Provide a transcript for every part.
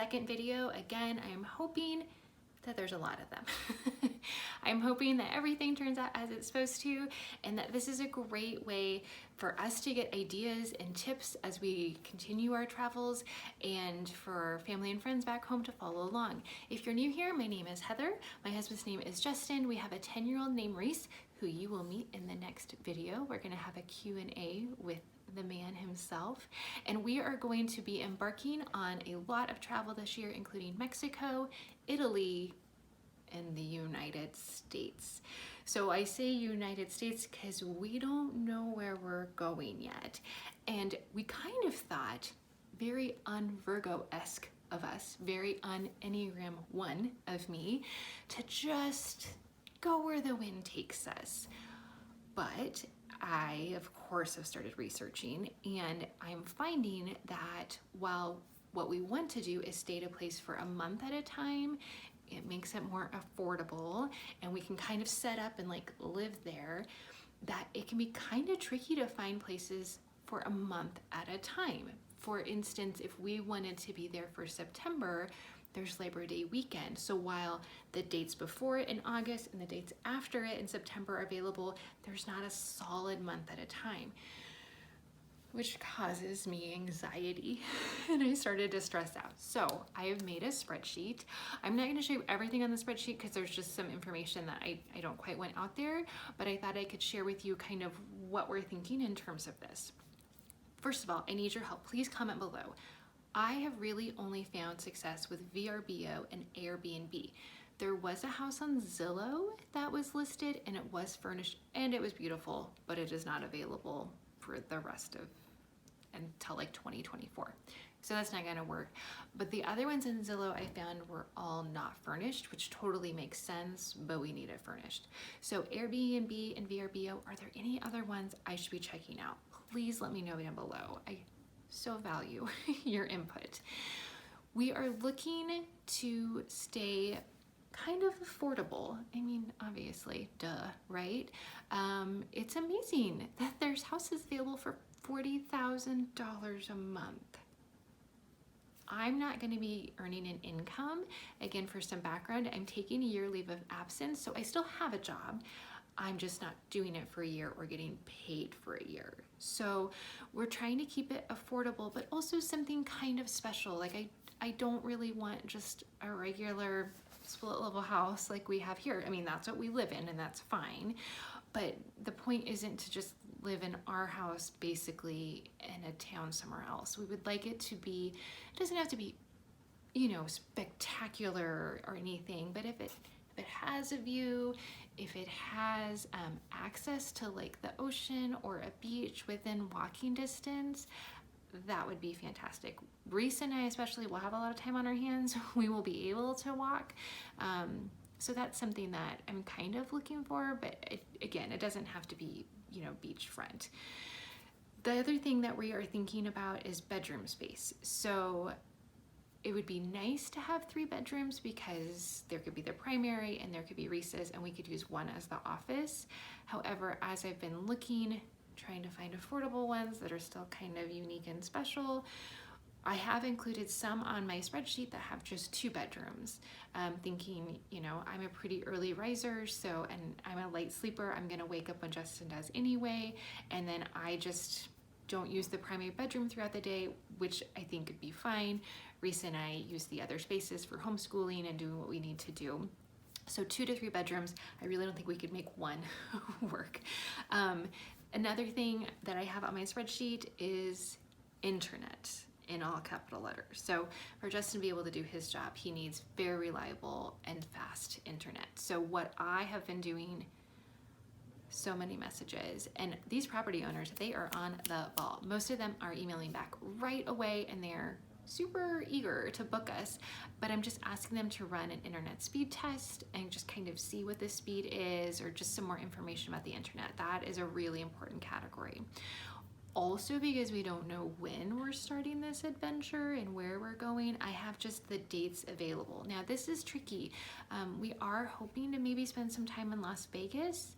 second video. Again, I am hoping that there's a lot of them. I'm hoping that everything turns out as it's supposed to, and that this is a great way for us to get ideas and tips as we continue our travels, and for family and friends back home to follow along. If you're new here, my name is Heather. My husband's name is Justin. We have a 10-year-old named Reese, who you will meet in the next video. We're gonna have a Q&A with the man himself, and we are going to be embarking on a lot of travel this year, including Mexico, Italy, and the United States. So I say United States because we don't know where we're going yet, and we kind of thought, very un-Virgo-esque of us, very un-Enneagram 1 of me, to just go where the wind takes us. But I, of course, have started researching, and I'm finding that while what we want to do is stay at a place for a month at a time, it makes it more affordable, and we can kind of set up and like live there, that it can be kind of tricky to find places for a month at a time. For instance, if we wanted to be there for September, there's Labor Day weekend. So while the dates before it in August and the dates after it in September are available, there's not a solid month at a time, which causes me anxiety, and I started to stress out. So I have made a spreadsheet. I'm not gonna show you everything on the spreadsheet because there's just some information that I don't quite want out there, but I thought I could share with you kind of what we're thinking in terms of this. First of all, I need your help. Please comment below. I have really only found success with VRBO and Airbnb. There was a house on Zillow that was listed, and it was furnished, and it was beautiful, but it is not available for the rest of until like 2024. So that's not gonna work. But the other ones in Zillow I found were all not furnished, which totally makes sense, but we need it furnished. So Airbnb and VRBO, are there any other ones I should be checking out? Please let me know down below. I so value your input. We are looking to stay kind of affordable. I mean, obviously, duh, right? It's amazing that there's houses available for $40,000 a month. I'm not going to be earning an income. Again, for some background, I'm taking a year leave of absence, so I still have a job. I'm just not doing it for a year or getting paid for a year. So we're trying to keep it affordable, but also something kind of special. Like I don't really want just a regular split level house like we have here. I mean, that's what we live in, and that's fine. But the point isn't to just live in our house basically in a town somewhere else. We would like it to be, it doesn't have to be, you know, spectacular or anything, but if it has a view, if it has access to like the ocean or a beach within walking distance, that would be fantastic. Reese and I especially will have a lot of time on our hands. We will be able to walk. So that's something that I'm kind of looking for, but again, it doesn't have to be, you know, beachfront. The other thing that we are thinking about is bedroom space. So it would be nice to have 3 bedrooms because there could be the primary and there could be Reese's, and we could use one as the office. However, as I've been looking, trying to find affordable ones that are still kind of unique and special, I have included some on my spreadsheet that have just 2 bedrooms. Thinking, you know, I'm a pretty early riser, so, and I'm a light sleeper. I'm gonna wake up when Justin does anyway, and then I just don't use the primary bedroom throughout the day, which I think could be fine. Reese and I use the other spaces for homeschooling and doing what we need to do. So 2 to 3 bedrooms. I really don't think we could make one work. Another thing that I have on my spreadsheet is internet in all capital letters. So for Justin to be able to do his job, he needs very reliable and fast internet. So what I have been doing, so many messages, and these property owners, they are on the ball. Most of them are emailing back right away, and they're super eager to book us, but I'm just asking them to run an internet speed test and just kind of see what the speed is, or just some more information about the internet. That is a really important category. Also, because we don't know when we're starting this adventure and where we're going, I have just the dates available. Now, this is tricky. We are hoping to maybe spend some time in Las Vegas,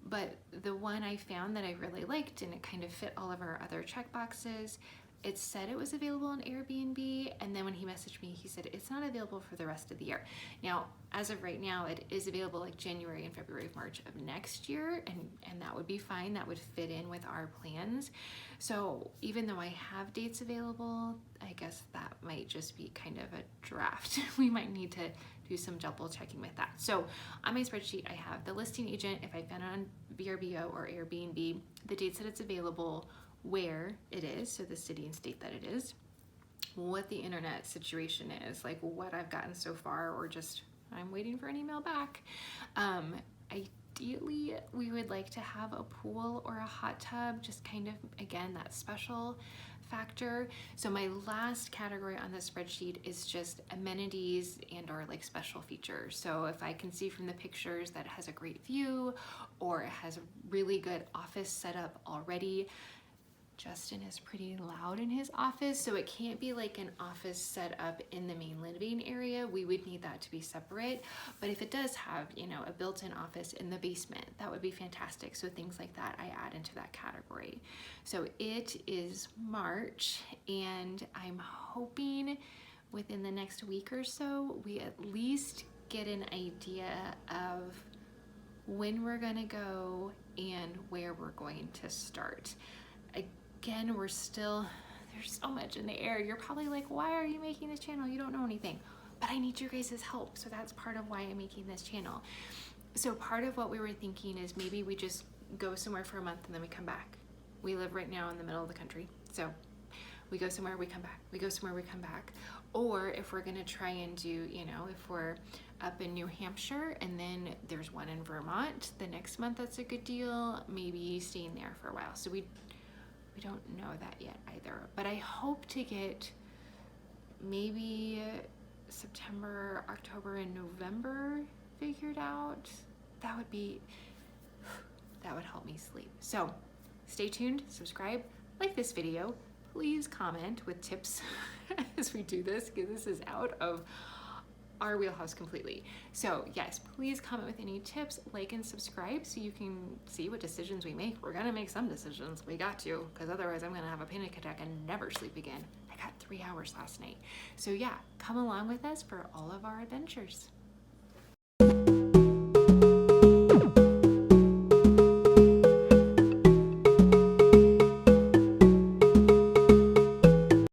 but the one I found that I really liked, and it kind of fit all of our other check boxes, it said it was available on Airbnb, and then when he messaged me, he said it's not available for the rest of the year. Now, as of right now, it is available like January and February, March of next year, and that would be fine. That would fit in with our plans. So even though I have dates available, I guess that might just be kind of a draft. We might need to do some double checking with that. So on my spreadsheet, I have the listing agent, if I found it on VRBO or Airbnb, the dates that it's available, where it is, so the city and state that it is, what the internet situation is, like what I've gotten so far, or just I'm waiting for an email back. Ideally, we would like to have a pool or a hot tub, just kind of, again, that special factor. So my last category on the spreadsheet is just amenities and or like special features. So if I can see from the pictures that it has a great view or it has a really good office setup already. Justin is pretty loud in his office, so it can't be like an office set up in the main living area. We would need that to be separate. But if it does have, you know, a built-in office in the basement, that would be fantastic. So things like that I add into that category. So it is March, and I'm hoping within the next week or so, we at least get an idea of when we're gonna go and where we're going to start. Again, there's so much in the air. You're probably like, why are you making this channel? You don't know anything. But I need your guys' help. So that's part of why I'm making this channel. So part of what we were thinking is maybe we just go somewhere for a month and then we come back. We live right now in the middle of the country. So we go somewhere, we come back. We go somewhere, we come back. Or if we're gonna try and do, you know, if we're up in New Hampshire and then there's one in Vermont, the next month that's a good deal, maybe staying there for a while. So we don't know that yet either, but I hope to get maybe September, October, and November figured out. That would help me sleep. So stay tuned, subscribe, like this video, please comment with tips as we do this, because this is out of our wheelhouse completely. So yes, please comment with any tips, like and subscribe so you can see what decisions we make. We're gonna make some decisions, we got to, because otherwise I'm gonna have a panic attack and never sleep again. I got 3 hours last night. So yeah, come along with us for all of our adventures.